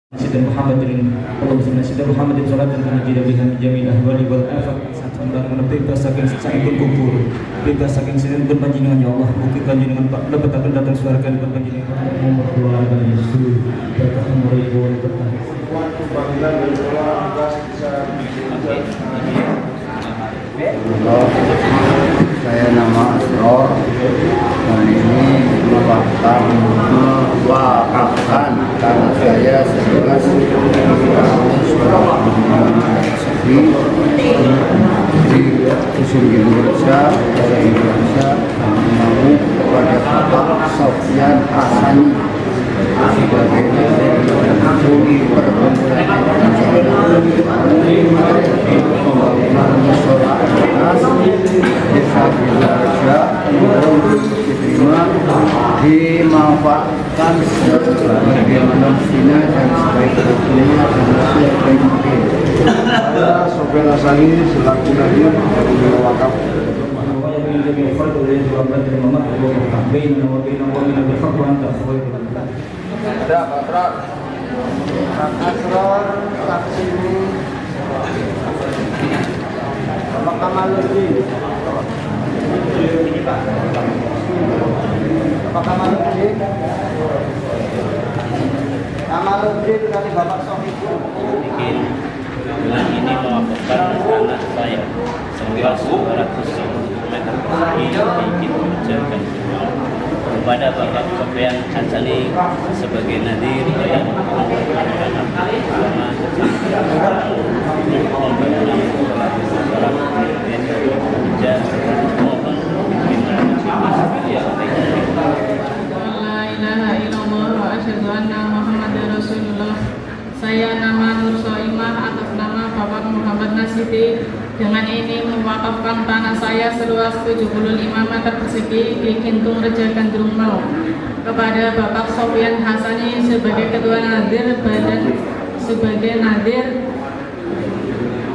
Sayyidina Muhammadin Allahumma salli ala Sayyidina Muhammadin salatan tunajjina biha min jami'il ahwali wal afat satamban bebas saking saking kubur bebas saking sinen berpanjenengan ya Allah mugi panjenengan Pak lebetaken datang surga berpanjenengan nomor keluarga Yesus berkah umuripun berkah waktu panggilan dari Allah atas bisa saya nama Asror dan ini merupakan mewakafkan karena saya sebelas di Dusun Ginurja Indonesia mau kepada Bapak Sofyan Hasani sebagai perkumpulan pembangunan musola desa Ginurja diterima dimanfaatkan sebagaimana mestinya dan sebaik-baiknya dan sebaik mungkin. Saya Sofyan Hasani selaku nadir dari wakaf. Ada Pak Asror Taksimi Bapak Kamaluddin Bapak Kamaluddin dari Bapak Sofikur bulan ini mewakafkan anak saya seluas 200 meter persegi di Ginurja dan Jumau kepada Bapak Sofyan Hasani sebagai nadir yang menggunakan agama pembangunan desa Ginurja mohon La ilaha illallah wa asyhadu anna Muhammadar Rasulullah. Saya nama Nur Soimah atas nama Bapak Muhammad Nasiti. Dengan ini mewakafkan tanah saya seluas 75 meter persegi di Kintung Reja Gandrung Mau kepada Bapak Sofyan Hasani sebagai Ketua Nadir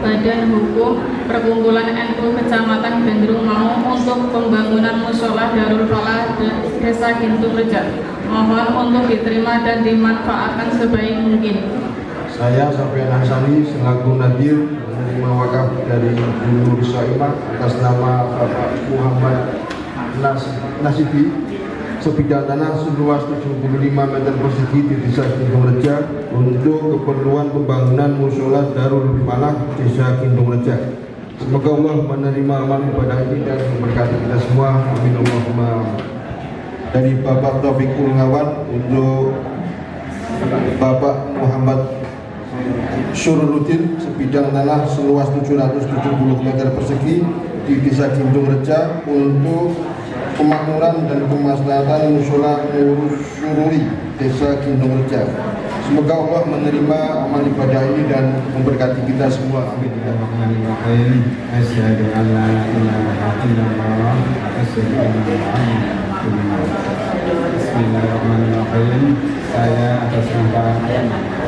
Badan Hukum Perkumpulan NU Kecamatan Gandrung Mau untuk pembangunan musola Darul Falah Desa Kintung Reja. Mohon untuk diterima dan dimanfaatkan sebaik mungkin. Saya Sofyan Hasani selaku nadir menerima wakaf dari Nur Soimah atas nama Bapak Muhammad Nasibi sebidang tanah seluas 75 meter persegi di Desa Kintung Reja untuk keperluan pembangunan musola Darul Falah Desa Kintung Reja. Semoga Allah menerima amal ibadah ini dan memberkati kita semua. Amin Allahumma. Dari Bapak Taufikul Ngawan untuk Bapak Muhammad Syururuddin sebidang tanah seluas 770 meter persegi di Desa Kintung Reja untuk pemakmuran dan kemaslahatan musola Nur Syururi Desa Kintung Reja. Semoga Allah menerima amal ibadah ini dan memberkati kita semua. Amin. Asyhadu an la ilaha illallah wa asyhadu anna Muhammadan Bismillahirrahmanirrahim.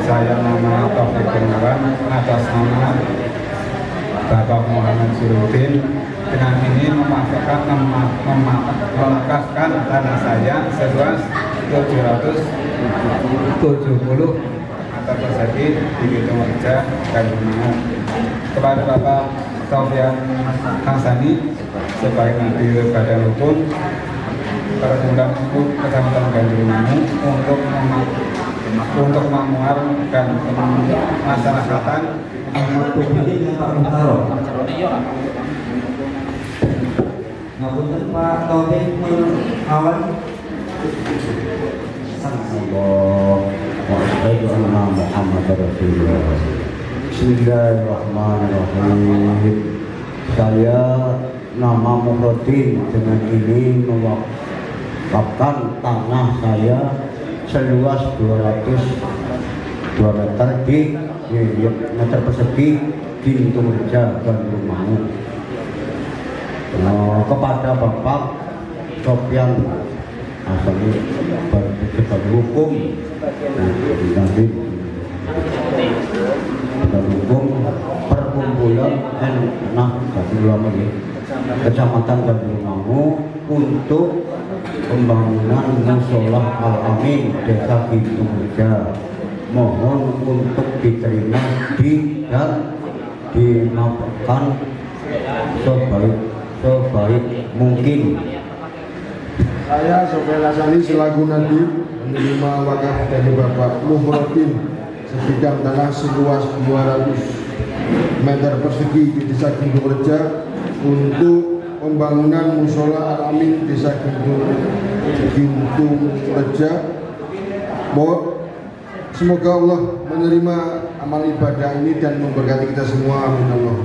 Saya nama Taufik Kurniawan atas nama Bapak Muhammad Syuruddin. Dengan ini mewakafkan tanah saya seluas 770 meter persegi di Kintung Reja dan Jumau kepada Bapak Sofyan Hasani sebagai nadir Badan Hukum Perkumpulan Kecamatan Gandrung Mau untuk memuar dan masyarakatan ngapunten Pak Taufik Awan Allah wa asyhadu anna Muhammadar Rasulullah. Bismillahirrahmanirrahim. Saya nama Muhyiddin dengan ini mewakafkan tanah saya seluas 202 meter di meter persegi di Kintung Reja Gandrung Mau kepada Bapak Sofyan Hasani sebagai hukum perkumpulan Kecamatan Gandrung Mau untuk pembangunan musola Al-Amin Desa Kintung Reja mohon untuk diterima dan dimaafkan sebaik mungkin. Saya Sofyan Hassani selaku Nadir menerima wakaf dari Bapak Muhrodin sebidang tanah seluas 200 meter persegi di Desa Gintung Reja untuk pembangunan Musola Al-Amin Desa Gintung Reja. Semoga Allah menerima amal ibadah ini dan memberkati kita semua. Amin Allah.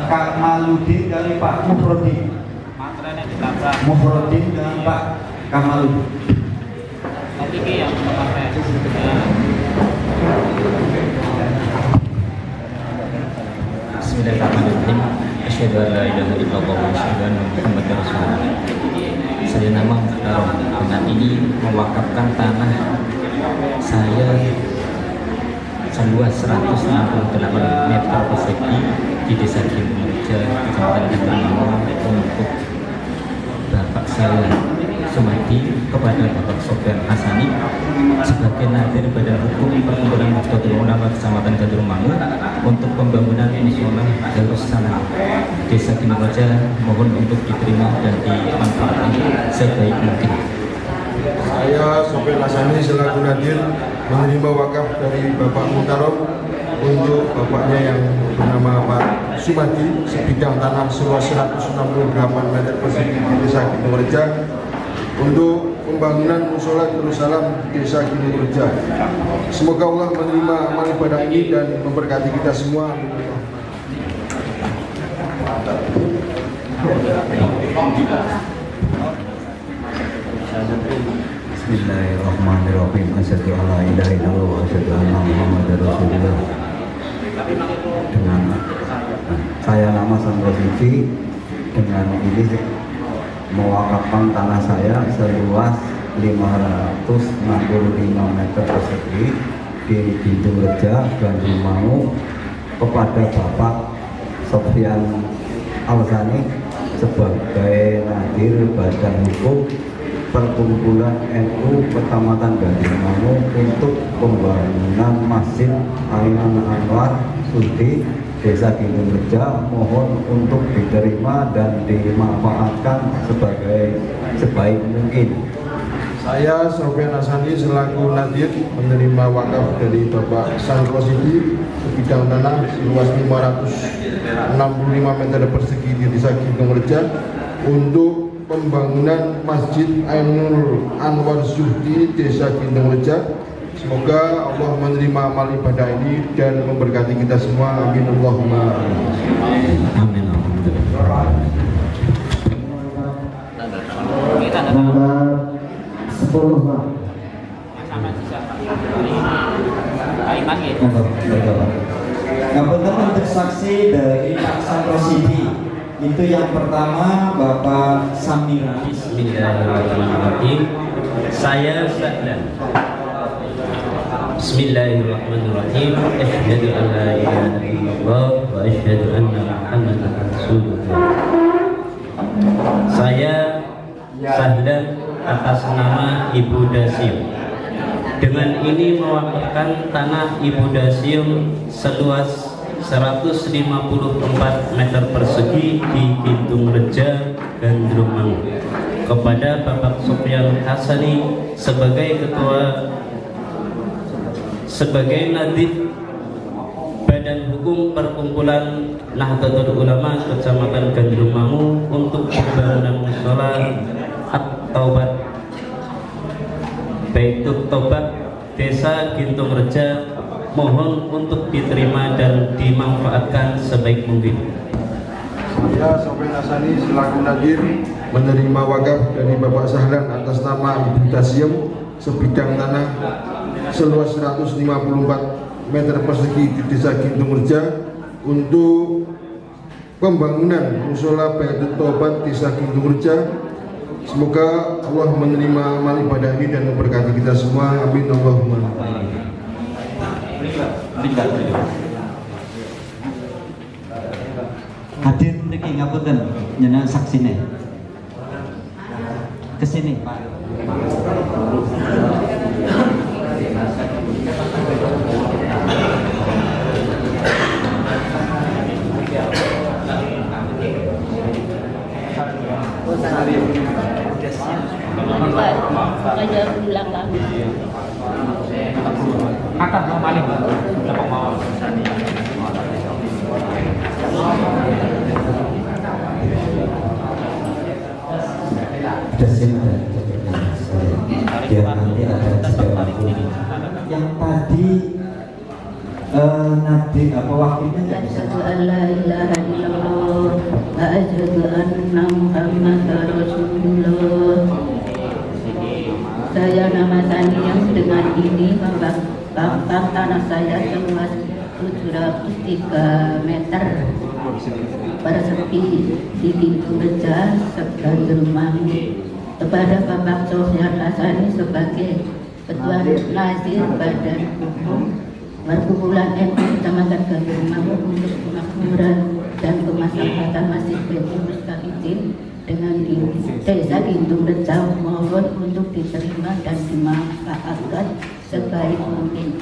Kak Maludin dari Pak Muhrodin. Muhrodin dan Pak Kamaludin. Bismillahirrahmanirrahim. Asyhadu an la ilaha illallah wa asyhadu anna Muhammadar Rasulullah. Saya nama Muhtarom dengan ini mewakafkan tanah saya seluas 168 meter persegi di Desa Gintung Reja, Kecamatan Gintung Mangu untuk Bapak saya Sumadi kepada Bapak Sofyan Hassani sebagai nadir Badan Hukum Perkumpulan Nahdlatul Ulama Kecamatan Gintung Mangu untuk pembangunan Musola Darussalam Desa Gintung Reja. Mohon untuk diterima dan dimanfaatkan sebaik mungkin. Saya Sofyan Hassani selaku Nadir menerima wakaf dari Bapak Muhtarom untuk bapaknya yang bernama Pak Sumadi sebidang tanah seluas 168 meter persegi di Desa Gintung Reja untuk pembangunan Musola Darussalam Desa Gintung Reja. Semoga Allah menerima amal ibadah ini dan memberkati kita semua. Bismillahirrahmanirrahim. Asyhadu an la ilaha illallah wa asyhadu anna Muhammadar Rasulullah. Dengan saya nama Sandro Siti, dengan ini mewakafkan tanah saya seluas 565 meter persegi di Gintung Reja, Gintung Mangu kepada Bapak Sofyan Hassani sebagai nadir Badan Hukum Perkumpulan NU Kecamatan Gintung Mangu untuk pembangunan Masjid Aiman Anwar Sudi Desa Gintung Reja. Mohon untuk diterima dan dimanfaatkan sebaik mungkin. Saya Sofyan Hassani selaku Nadir menerima wakaf dari Bapak Sandro Sidi sebidang tanah seluas 565 meter persegi di Desa Gintung Reja untuk pembangunan Masjid Ainul Anwar Zuhdi Desa Gintung Reja. Semoga Allah menerima amal ibadah ini dan memberkati kita semua. Amin Allahumma Amin. Nomor 10 Pak. Kemudian untuk saksi dari Pak Sandro Sidi itu yang pertama Bapak Samira. Bismillahirrahmanirrahim. Saya Sahlan. Bismillahirrahmanirrahim. Asyhadu an la ilaha illallah wa asyhadu anna Muhammadar Rasulullah. Saya Sahlan atas nama Ibu Dasyum. Dengan ini mewakafkan tanah Ibu Dasyum seluas 154 meter persegi di Gintung Reja, Gintung Mangu kepada Bapak Sofyan Hassani sebagai nadir Badan Hukum Perkumpulan Nahdlatul Ulama Kecamatan Gintung Mangu untuk pembangunan Musola At-Taubat Baitul Taubat Desa Gintung Reja. Mohon untuk diterima dan dimanfaatkan sebaik mungkin. Saya Sofyan Hassani selaku Nadir menerima wakaf dari Bapak Sahlan atas nama Ibu Dasyum sebidang tanah seluas 154 meter persegi di Desa Gintung Reja untuk pembangunan Musola Baitul Taubat Desa Gintung Reja. Semoga Allah menerima amal ibadah ini dan memberkati kita semua. Amin Allahumma. Hadir niki ngapunten njenengan saksine. Kesini Pak. Akan mau maling, dapat mau. Dosen ada biar nanti ada jeda waktu. Yang tadi nanti apa waktunya nggak bisa. Asyhadu an la ilaha illallah wa asyhadu anna Muhammadar Rasulullah. Saya nama Saniyam, dengan ini membangkang tanah saya seluas 703 meter persegi di Pintu Reja, Gandrung-Mangu, kepada Bapak Sofyan Hasani sebagai Ketua Nazir Badan Hukum Perkumpulan NU Kecamatan Gandrung-Mangu untuk kemakmuran dan kemaslahatan Masjid Baitul Mustaqim dengan di Desa Gintung Reja, mohon untuk diterima dan dimanfaatkan sebaik mungkin.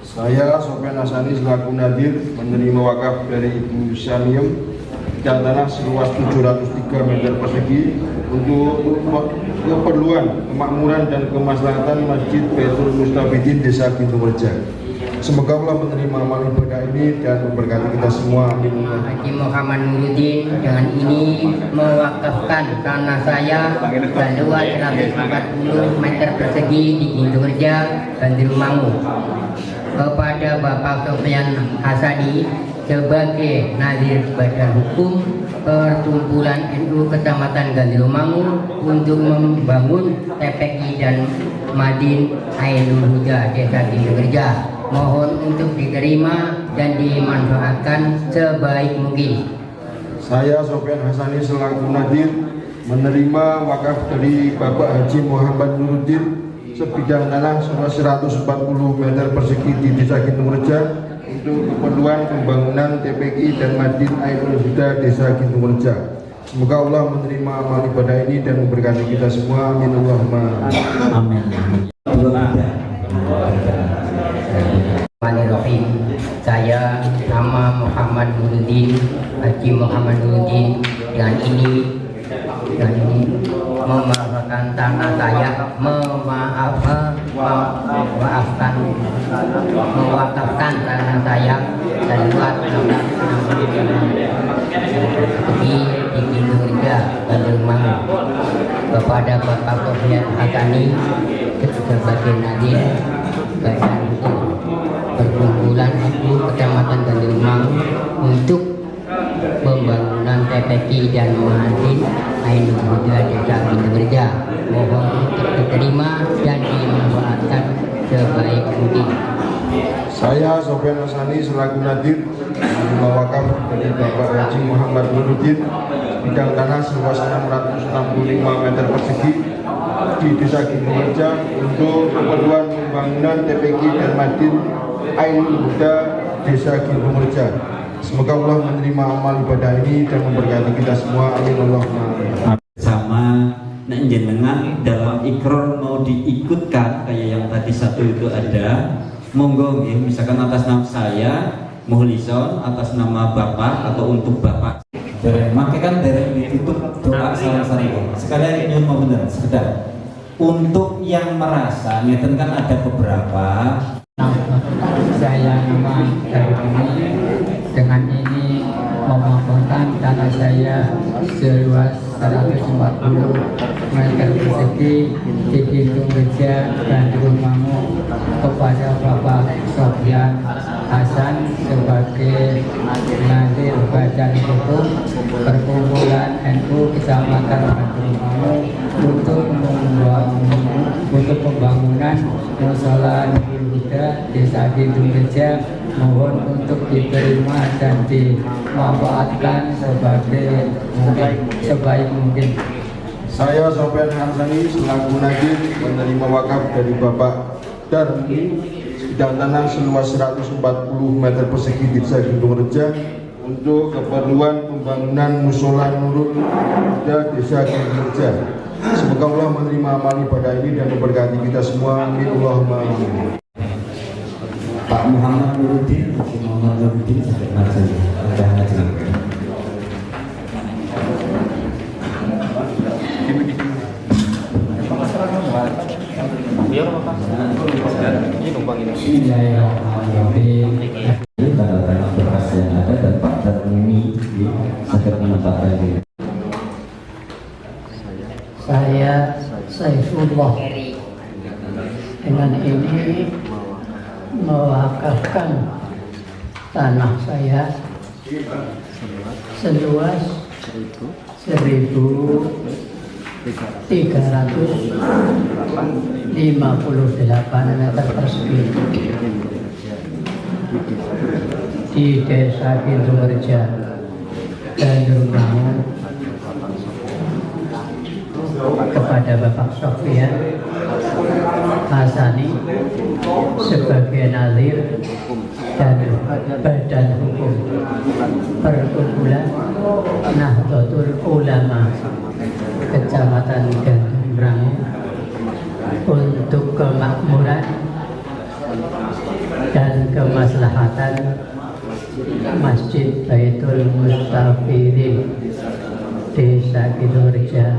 Saya Sofyan Hasani selaku Nadir menerima wakaf dari Ibu Saniyam dan tanah seluas 703 meter persegi untuk keperluan kemakmuran dan kemaslahatan Masjid Baitul Mustaqim Desa Gintung Reja. Semoga Allah menerima amal ibadah ini dan memberkati kita semua. Amin. Haji Muhammad Nuruddin dengan ini mewakafkan tanah saya seluas 140 meter persegi di Gintung Reja, Gandrung-Mangu kepada Bapak Sofyan Hasani sebagai Nazir Badan Hukum Perkumpulan NU Kecamatan Gandrung-Mangu untuk membangun TPI dan Madin Ainul Huda Desa Gintung Reja. Mohon untuk diterima dan dimanfaatkan sebaik mungkin. Saya Sofyan Hasani selaku Nadir menerima wakaf dari Bapak Haji Muhammad Nuruddin sebidang tanah seluas 140 meter persegi di Desa Gintung Reja untuk keperluan pembangunan TPI dan Madin Ainul Huda Desa Gintung Reja. Semoga Allah menerima amal ibadah ini dan memberkati kita semua. Amin Allahumma Amin. Bismillahirrahmanirrahim. Saya nama Muhammad Nuruddin, Haji Muhammad Nuruddin dengan ini memaafkan tanah saya, mewakafkan tanah saya dan buat di Gintung Reja, Gandrung-Mangu kepada Bapak Sofyan Hasani sebagai Nadir Badan Hukum Perkumpulan NU Kecamatan Gandrung-Mangu untuk pembangunan TPI dan Madin Ainul Huda Desa Gintung Reja. Mohon untuk diterima dan dimanfaatkan sebaik mungkin. Saya Sofyan Hasani selaku Nadir menerima wakaf dari Bapak Haji Muhammad Nuruddin bidang tanah seluas 665 meter persegi di Desa Gintung Reja untuk keperluan pembangunan TPI dan Madin Ainul Huda Desa Gintung Reja. Semoga Allah menerima amal ibadah ini dan memberkati kita semua. Amin Allahumma. Sama nek jenengan dalam ikrar mau diikutkan kayak yang tadi satu itu ada, monggo nggih, misalkan atas nama saya Muhlison, atas nama Bapak atau untuk Bapak. Makanya kan dari ditutup doa salam-salam. Sekalian nyuwun mau bener sekedar untuk yang merasa ngeten kan ada beberapa. Saya nama dari ini dengan ini memaafkan tanah saya seluas 140 meter persegi di Gintung Reja, Gandrung-Mangu kepada Bapak Sofyan Hasan sebagai Nazir Badan Hukum Perkumpulan NU Kecamatan Gandrung-Mangu untuk pembangunan Mushola Nurul Huda Desa Gintung Reja. Mohon untuk diterima dan dimanfaatkan sebaik mungkin. Saya Sofyan Hasani selaku Nadir menerima wakaf dari Bapak Darmi bidang tanah seluas 140 meter persegi di Desa Gintung Reja untuk keperluan pembangunan Mushola Nurul Huda Desa Gintung Reja. Semoga Allah menerima amal ibadah ini dan memberkati kita semua. Amin Allahumma amin. Pak Muhammad Nuruddin, Muhammad Nuruddin sampai ngaji, udah ngaji. Biar apa? Bismillahirrahmanirrahim. Ini tanda-tanda berkas yang ada dan Pak Darmini sakit menetapkan diri. Saya Saifullah dengan ini mewakafkan tanah saya seluas 1.358 meter persegi di Desa Kintureja dan rumahmu kepada Bapak Sofyan Hasani sebagai nazir dan badan hukum perkumpulan Nahdlatul Ulama Kecamatan Gandum Rangu untuk kemakmuran dan kemaslahatan Masjid Baitul Mustafirin Desa Kintureja.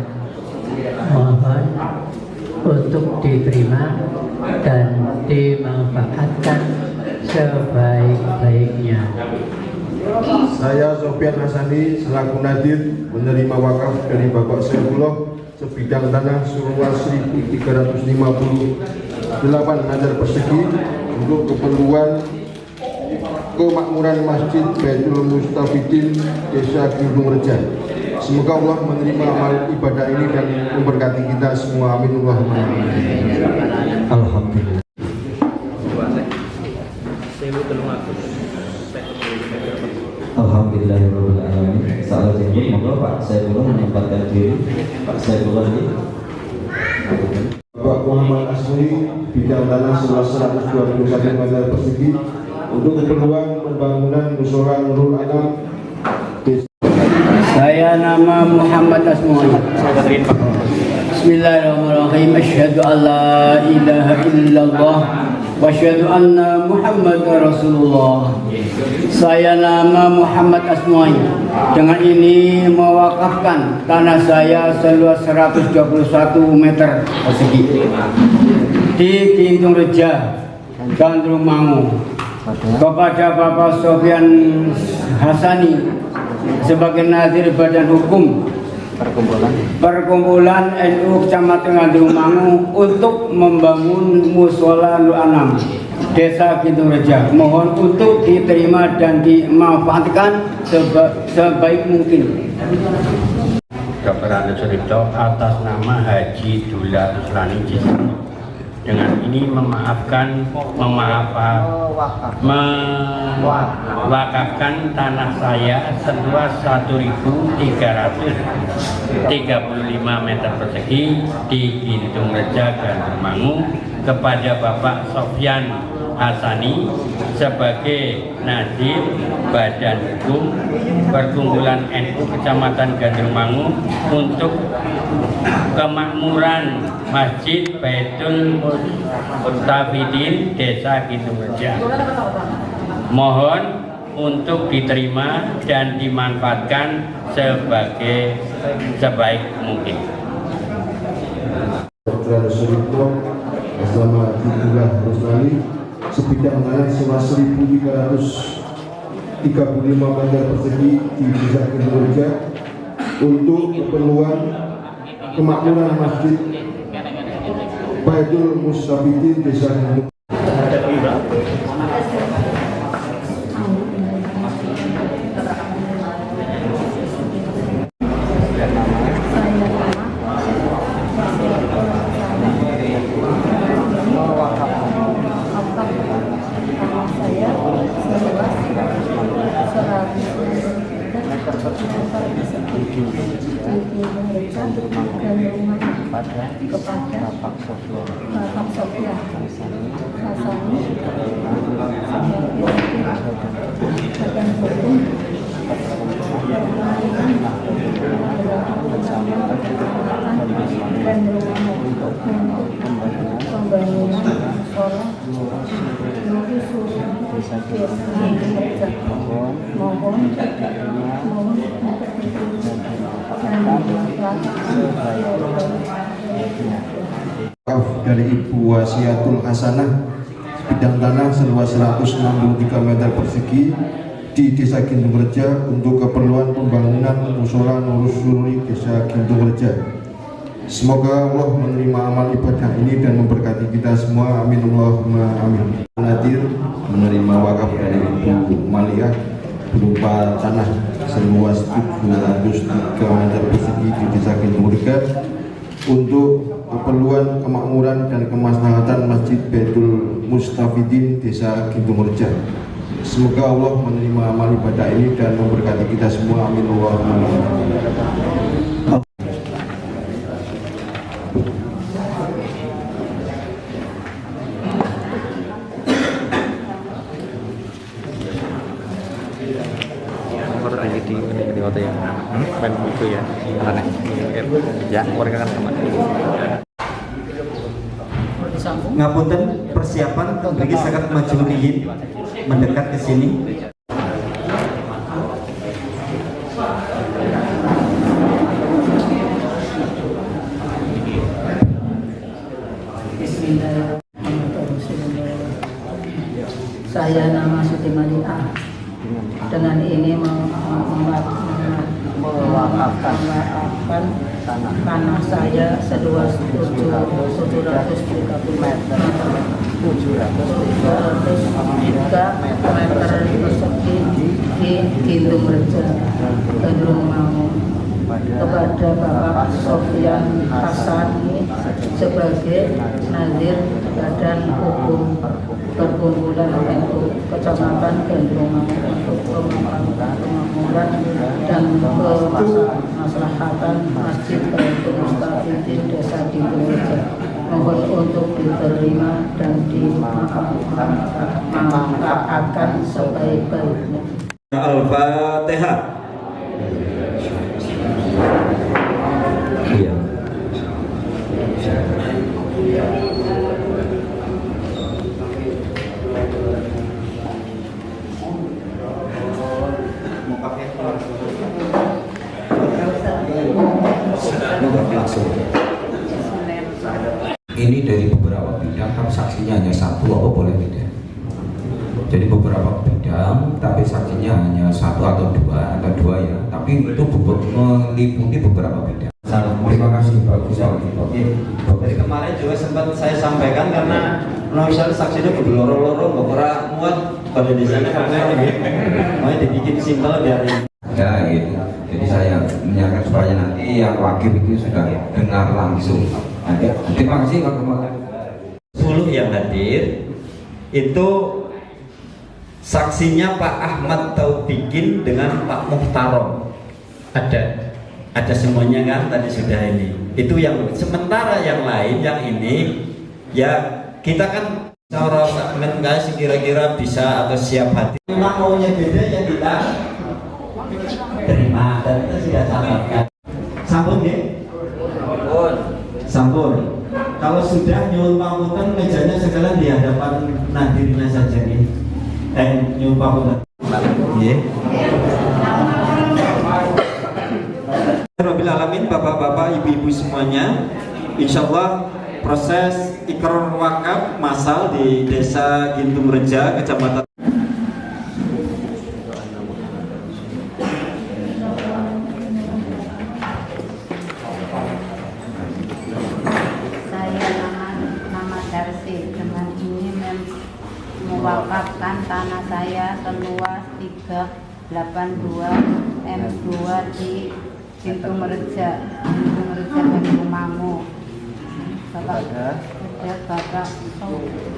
Mohon untuk diterima dan dimanfaatkan sebaik-baiknya. Saya Sofyan Hasani selaku nadir menerima wakaf dari Bapak Saifullah sebidang tanah seluas 1.358 meter persegi untuk keperluan kemakmuran Masjid Baitul Mustafidin Desa Kintureja. Semoga Allah menerima amal ibadah ini dan memberkati kita semua. Amin. Alhamdulillah. Alhamdulillahirabbil alamin. Salah jemput monggo Pak Saifullah menempatkan diri. Pak Saifullah ini. Bapak Muhammad Asmi bidang tanah seluas 121 meter persegi untuk keperluan pembangunan mushola Nurul Anam. Saya nama Muhammad Asmi. Bismillahirrahmanirrahim. Asyhadu an la ilaha illallah wa asyhadu anna Muhammadar Rasulullah. Saya nama Muhammad Asmi. Dengan ini mewakafkan tanah saya seluas 121 meter persegi di Kintureja, Gandum Rangu kepada Bapak Sofyan Hasani sebagai nazir badan hukum perkumpulan NU Kecamatan Gandum Rangu untuk membangun mushola Nurul Anam Desa Kintureja. Mohon untuk diterima dan dimanfaatkan sebaik mungkin. Dr. Andi Suripto atas nama Haji Dula Ruslani Cisarua. Dengan ini mewakafkan tanah saya seluas 1.335 meter persegi di Kintureja, Gandum Rangu kepada Bapak Sofyan Hasani sebagai nazir badan hukum perkumpulan NU Kecamatan Gandum Rangu untuk kemakmuran Masjid Baitul Mustafidin Desa Kintureja. Mohon untuk diterima dan dimanfaatkan sebaik mungkin. Dr. Suripto bersama Dula Ruslani sebidang tanah seluas 1.335 meter persegi di Desa Kintureja untuk keperluan kemakmuran Masjid Baitul Mustafidin Desa Kintureja. kepada Bapak Sofyan Hasani badan hukum dan pembangunan sekolah mohon dari Ibu Wasiatul Hasanah bidang tanah seluas 163 meter persegi di Desa Gintung Reja untuk keperluan pembangunan musola Nurus Sururi Desa Gintung Reja. Semoga Allah menerima amal ibadah ini dan memberkati kita semua. Amin Allahumma amin. Nadir menerima wakaf dari Ibu Maliah berupa tanah seluas 703 meter persegi di Desa Gintung Reja untuk keperluan kemakmuran dan kemaslahatan Masjid Baitul Mustafidin Desa Gintung Reja. Semoga Allah menerima amal ibadah ini dan memberkati kita semua. Amin Allahumma amin. di foto ya, main buku ya, aneh. Ya, mereka kan sama. Ngapunten, persiapan bagi sangat majuriin mendekat ke sini. Bismillahirrahmanirrahim. Saya nama Siti Maliah. Dengan ini mewakafkan tanah saya seluas 730 meter persegi di Gintung Reja, Kedurungmangu, kepada Bapak Sofyan Hasani sebagai Nazir Badan Hukum Perkumpulan NU Kecamatan Kedurungmangu untuk pemakmuran dan kemaslahatan Masjid Baitul Mustafidin Desa Gintung Reja. Mohon untuk diterima dan dimanfaatkan sebaik-baiknya. Al-Fatihah. Iya. Ini dari beberapa bidang, tapi saksinya hanya satu, apa boleh beda? Jadi beberapa bidang, tapi saksinya hanya satu atau dua ya. Tapi itu meliputi beberapa bidang. Terima kasih Pak Kusal. Jadi kemarin juga sempat saya sampaikan karena misalnya saksinya berloro-loro, beberapa muat pada di sana mau dibikin simpel biar ya gitu. Jadi saya menyarankan supaya nanti yang wajib itu sudah dengar langsung. Terima kasih Pak Kepala. 10 yang hadir itu saksinya Pak Ahmad Taubikin dengan Pak Muhtarom. Ada semuanya kan tadi sudah ini. Itu yang sementara yang lain yang ini ya kita kan cara guys kira-kira bisa atau siap hati. Memang maunya beda ya kita terima dan kita sudah catatkan. Sampun ya? Sampun. Kalau sudah nyuwun pangapunten mejanya sekalian di hadapan nadirina saja nih. Nyuwun pangapunten. Nggih. Rabbil alamin, bapak-bapak, ibu-ibu semuanya, insyaallah proses ikrar wakaf massal di Desa Gintung Reja, Kecamatan mewakafkan tanah saya seluas 382 M2 di Gintung Reja Kedurungmangu. Bapak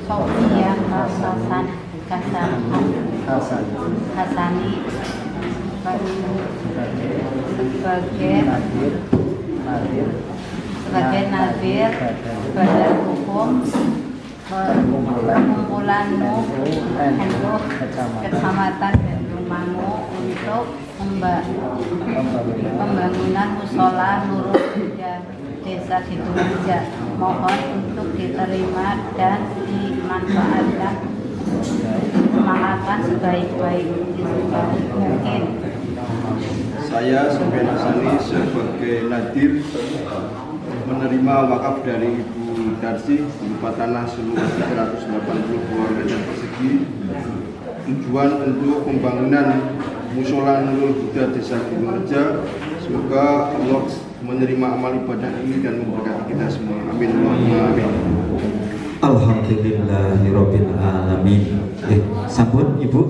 Sofyan Hasani sebagai Nazir Badan Hukum Perkumpulan NU Kecamatan Kedurungmangu untuk pembangunan musola Nurul Huda Desa Gintung Reja. Mohon untuk diterima dan dimanfaatkan sebaik-baik mungkin. Saya Sofyan Hasani sebagai nadir menerima wakaf dari Ibu Darsi berupa tanah seluas 382 meter persegi, tujuan untuk pembangunan Musola Nurul Huda Desa Gunungreja. Semoga Allah menerima amal ibadah ini dan memberkati kita semua. Amin. Amin. Alhamdulillahirabbil alamin. Sampun Ibu